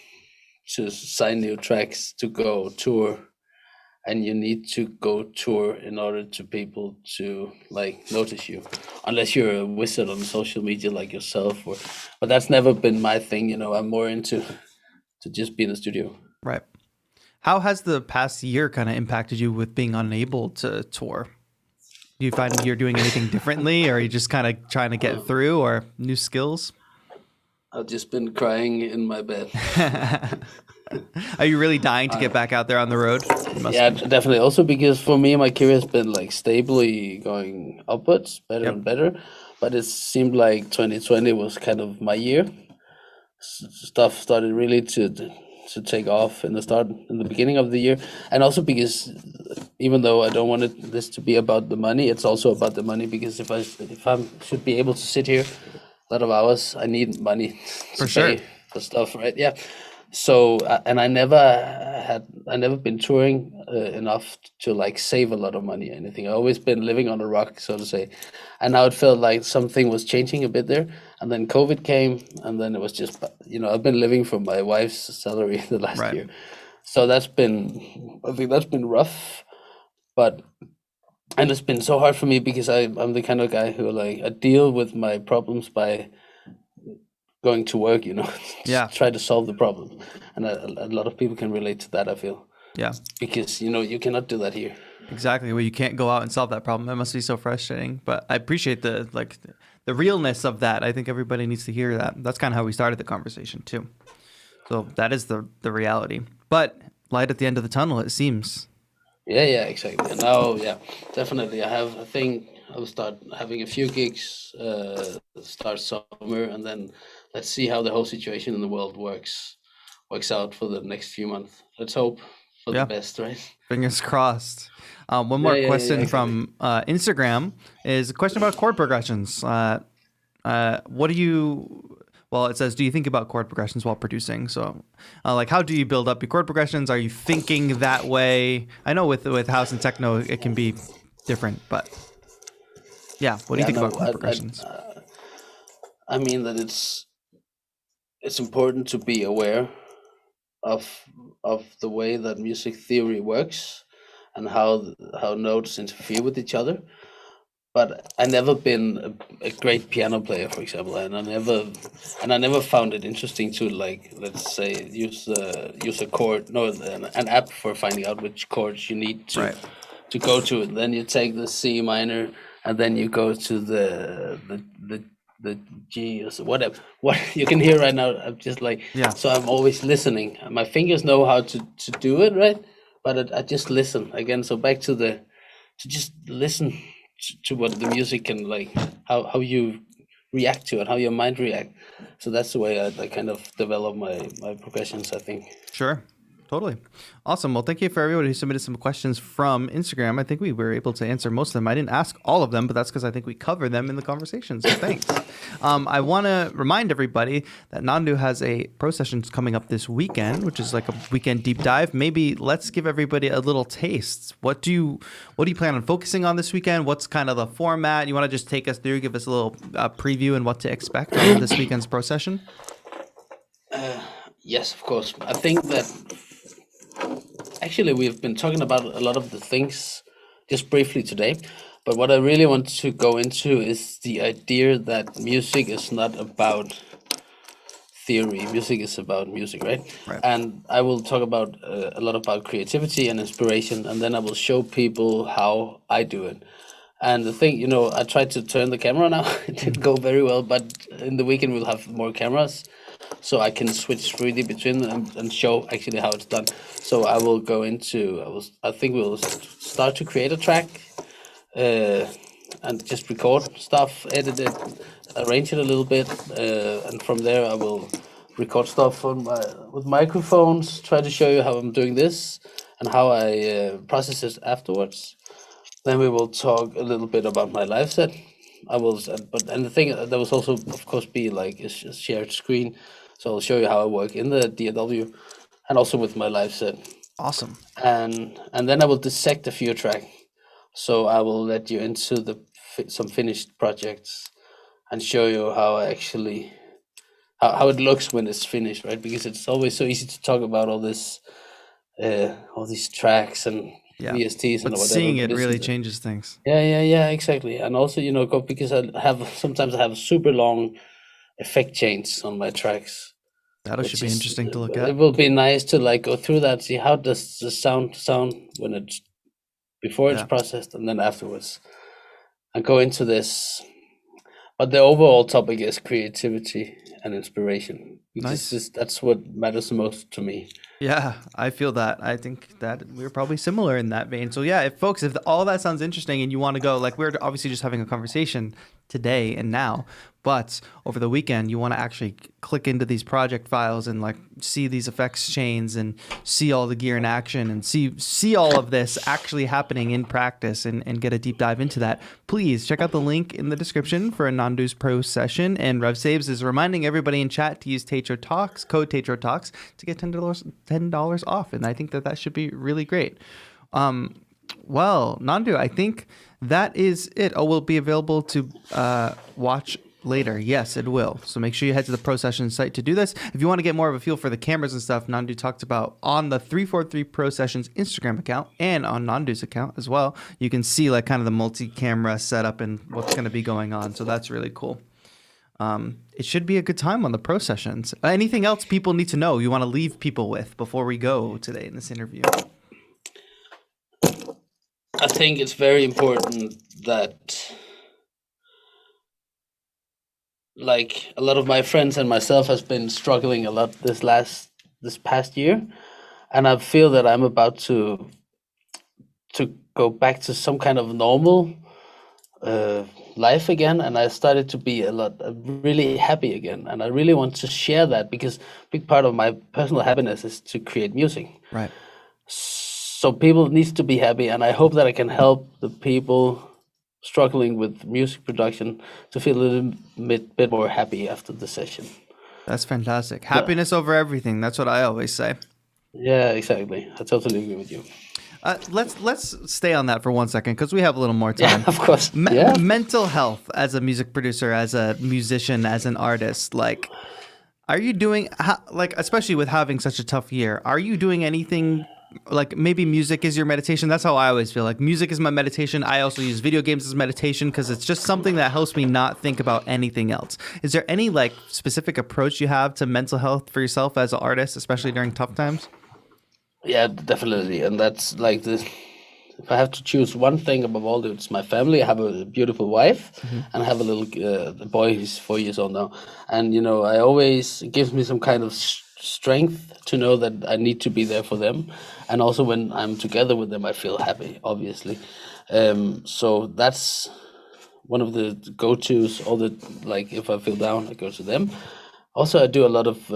to sign new tracks to go tour, and you need to go tour in order to people to like notice you, unless you're a wizard on social media like yourself. Or, but that's never been my thing. I'm more into to just be in the studio. Right. How has the past year kind of impacted you with being unable to tour? Do you find you're doing anything differently, or are you just kind of trying to get through, or new skills? I've just been crying in my bed. Are you really dying to get back out there on the road? You must Yeah, be. definitely. Also because for me, my career has been like stably going upwards, better Yep. and better. But it seemed like 2020 was kind of my year. Stuff started really to take off in the beginning of the year, and also because even though I don't want this to be about the money, it's also about the money because if I should be able to sit here a lot of hours, I need money For to sure. pay for stuff, right? Yeah. So and I never been touring enough to like save a lot of money or anything. I always been living on a rock, so to say, and now it felt like something was changing a bit there. And then COVID came, and then it was just I've been living from my wife's salary the last Right. year, so I think that's been rough, but and it's been so hard for me because I'm the kind of guy who like I deal with my problems by going to work, Yeah. try to solve the problem. And a lot of people can relate to that, I feel, Yeah. because you cannot do that here. Exactly. Well, you can't go out and solve that problem. That must be so frustrating. But I appreciate the realness of that. I think everybody needs to hear that. That's kind of how we started the conversation too. So that is the reality. But light at the end of the tunnel, it seems. Yeah, exactly. And now, yeah, definitely. I think I'll start having a few gigs, start summer, and then let's see how the whole situation in the world works out for the next few months. Let's hope for the Yeah. best, right? Fingers crossed. One more Yeah, question exactly. from Instagram is a question about chord progressions. What do you? Well, it says, do you think about chord progressions while producing? So, like, how do you build up your chord progressions? Are you thinking that way? I know with house and techno, it can be different, but yeah, what do you Yeah, think about no, chord progressions? I mean that it's important to be aware of the way that music theory works and how notes interfere with each other. But I never been a great piano player, for example, and I never found it interesting to like, let's say, use a chord, no, an app for finding out which chords you need Right. to go to. And then you take the C minor, and then you go to the G or so, whatever. What you can hear right now, I'm just like, Yeah. so I'm always listening. My fingers know how to do it, right? But I just listen again. So back to just listen to what the music can like, how you react to it, how your mind react. So that's the way I kind of develop my progressions, I think. Sure. Totally. Awesome. Well, thank you for everybody who submitted some questions from Instagram. I think we were able to answer most of them. I didn't ask all of them, but that's because I think we covered them in the conversation. So thanks. I want to remind everybody that Nandu has a pro session coming up this weekend, which is like a weekend deep dive. Maybe let's give everybody a little taste. What do you plan on focusing on this weekend? What's kind of the format? You want to just take us through, give us a little preview and what to expect on this weekend's pro session? Yes, of course. I think that actually we've been talking about a lot of the things just briefly today, but what I really want to go into is the idea that music is not about theory. Music is about music, right? Right. And I will talk about a lot about creativity and inspiration, and then I will show people how I do it. And the thing, I tried to turn the camera now. It didn't go very well, but in the weekend we'll have more cameras. so I can switch freely between them and show actually how it's done. So I will go into, I think we'll start to create a track, uh, and just record stuff, edit it, arrange it a little bit, and from there I will record stuff with microphones, try to show you how I'm doing this and how I process it afterwards. Then we will talk a little bit about my live set. And the thing there will also, of course, be like a shared screen, so I'll show you how I work in the DAW, and also with my live set. Awesome. And then I will dissect a few tracks. So I will let you into some finished projects and show you how I actually how it looks when it's finished, right? Because it's always so easy to talk about all these tracks and Yeah. VSTs and But whatever. seeing it really changes things. Yeah, exactly. And also, because sometimes I have super long effect chains on my tracks. That should be interesting to look It at. will be nice to like go through that, see how does the sound when it's before it's processed and then afterwards, and go into this. But the overall topic is creativity and inspiration, because that's what matters the most to me. Yeah, I feel that. I think that we're probably similar in that vein. So yeah, if all that sounds interesting and you want to go, like we're obviously just having a conversation today and now, but over the weekend you want to actually click into these project files and like see these effects chains and see all the gear in action and see all of this actually happening in practice and get a deep dive into that, please check out the link in the description for a NANDU's Pro session. And RevSaves is reminding everybody in chat to use TAETRO Talks, code TAETRO Talks, to get $10 off, and I think that should be really great. Well, Nandu, I think that is it. Oh, will be available to watch later. Yes, it will. So make sure you head to the Pro Session site to do this. If you want to get more of a feel for the cameras and stuff, Nandu talked about on the 343 Pro Sessions Instagram account and on Nandu's account as well. You can see like kind of the multi-camera setup and what's going to be going on. So that's really cool. It should be a good time on the Pro Sessions. Anything else people need to know you want to leave people with before we go today in this interview? I think it's very important that, like, a lot of my friends and myself has been struggling a lot this past year, and I feel that I'm about to go back to some kind of normal life again, and I started to be really happy again, and I really want to share that, because a big part of my personal happiness is to create music. Right. So people needs to be happy, and I hope that I can help the people struggling with music production to feel a little bit more happy after the session. That's fantastic. Happiness over everything. That's what I always say. Yeah, exactly. I totally agree with you. Let's stay on that for 1 second, because we have a little more time. Yeah, of course. Mental health as a music producer, as a musician, as an artist, like, are you doing, like, especially with having such a tough year, are you doing anything, like maybe music is your meditation? That's how I always feel. Like music is my meditation. I also use video games as meditation because it's just something that helps me not think about anything else. Is there any like specific approach you have to mental health for yourself as an artist, especially during tough times? Yeah, definitely. And that's like this. If I have to choose one thing above all, it's my family. I have a beautiful wife, and I have a little boy who's 4 years old now. And I always, it gives me some kind of strength to know that I need to be there for them. And also when I'm together with them, I feel happy, obviously. So that's one of the go-tos. Like if I feel down, I go to them. Also, I do a lot of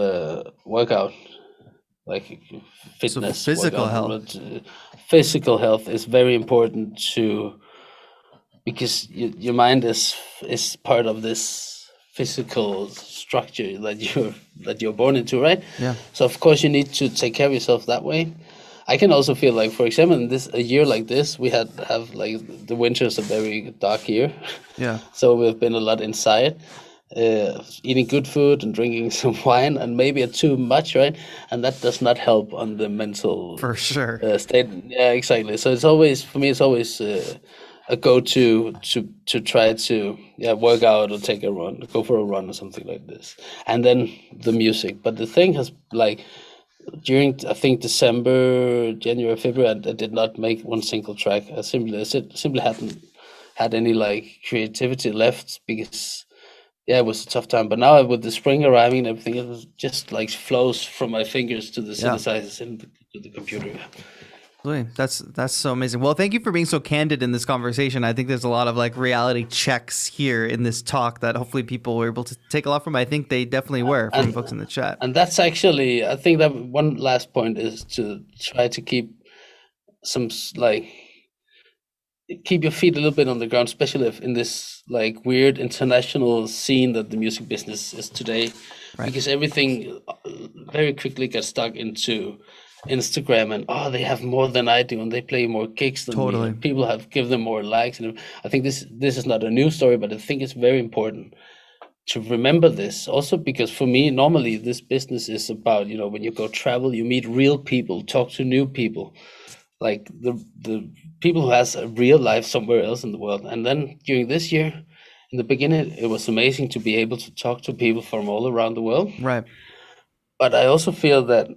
workout, like fitness. So physical health. Physical health is very important because your mind is part of this physical structure that you're born into, right? Yeah. So of course you need to take care of yourself that way. I can also feel like, for example, in a year like this, we have like the winter is a very dark year. Yeah. So we've been a lot inside, eating good food and drinking some wine, and maybe too much, right? And that does not help on the mental For sure. state. Yeah, exactly. So it's always, for me, it's always a go-to to try to work out or take a run, go for a run or something like this, and then the music. But the thing has like during I think December, January, February, I did not make one single track. I simply hadn't had any like creativity left because yeah, it was a tough time. But now with the spring arriving and everything, it was just like flows from my fingers to the Yeah. synthesizers and to the computer. Absolutely. That's so amazing. Well, thank you for being so candid in this conversation. I think there's a lot of like reality checks here in this talk that hopefully people were able to take a lot from. I think they definitely were from folks in the chat. And that's actually, I think that one last point is to try to keep some like keep your feet a little bit on the ground, especially if in this like weird international scene that the music business is today, Right. because everything very quickly gets stuck into Instagram and they have more than I do and they play more gigs than me. And people have give them more likes, and I think this is not a new story, but I think it's very important to remember this also, because for me normally this business is about, when you go travel, you meet real people, talk to new people, like the people who has a real life somewhere else in the world. And then during this year, in the beginning, it was amazing to be able to talk to people from all around the world. Right. But I also feel that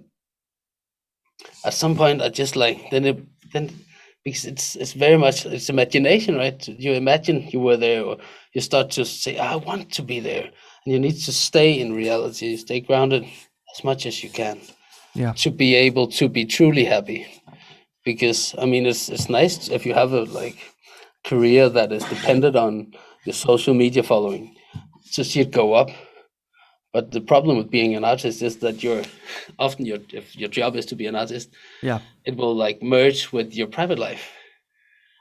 at some point I just like then because it's very much it's imagination, right? You imagine you were there, or you start to say, I want to be there, and you need to stay in reality, stay grounded as much as you can, to be able to be truly happy. Because I mean, it's nice if you have a like career that is dependent on your social media following to see it go up. But the problem with being an artist is that if your job is to be an artist, it will like merge with your private life.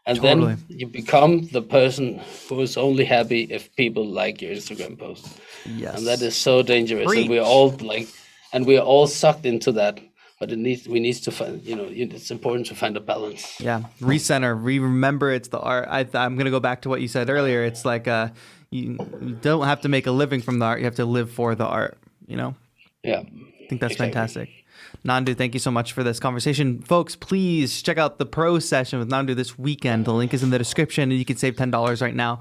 And then you become the person who is only happy if people like your Instagram post. Yes. And that is so dangerous. And we're all sucked into that. But we need to find, it's important to find a balance. Yeah. Recenter. Remember it's the art. I'm going to go back to what you said earlier. It's like you don't have to make a living from the art. You have to live for the art, Yeah. I think that's fantastic. Nandu, thank you so much for this conversation. Folks, please check out the pro session with Nandu this weekend. The link is in the description, and you can save $10 right now.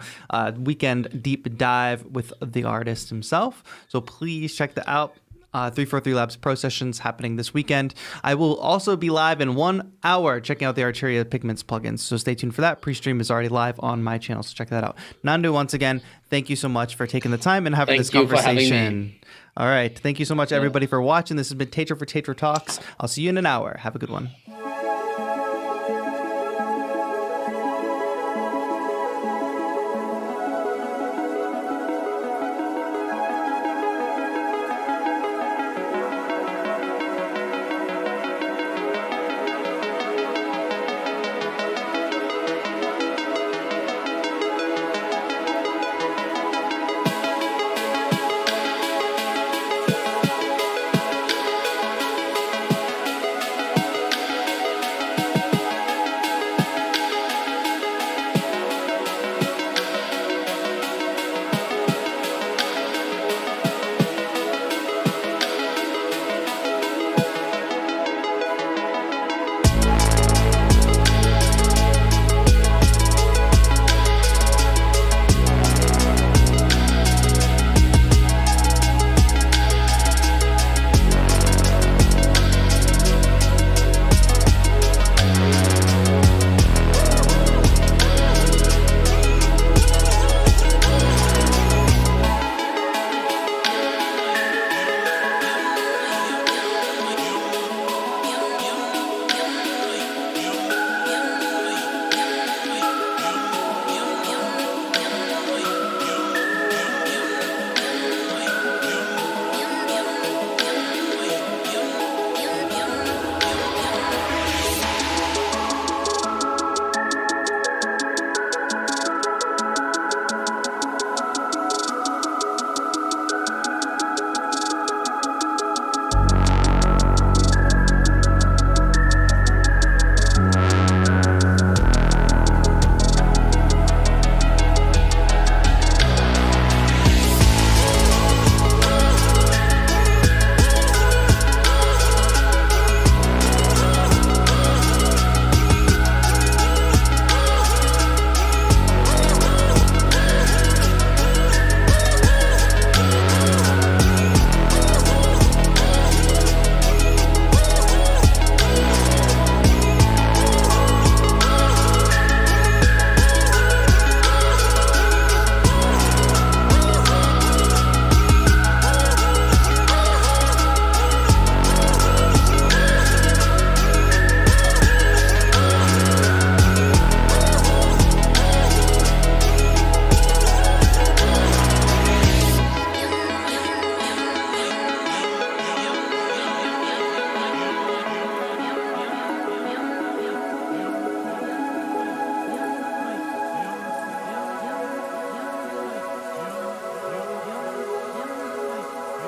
Weekend deep dive with the artist himself. So please check that out. 343 Labs Pro Sessions happening this weekend. I will also be live in 1 hour checking out the Arteria Pigments plugins, so stay tuned for that. Pre-stream is already live on my channel, so check that out. Nandu, once again, thank you so much for taking the time and having this conversation. For having me. All right. Thank you so much, everybody, for watching. This has been TAETRO for TAETRO Talks. I'll see you in an hour. Have a good one.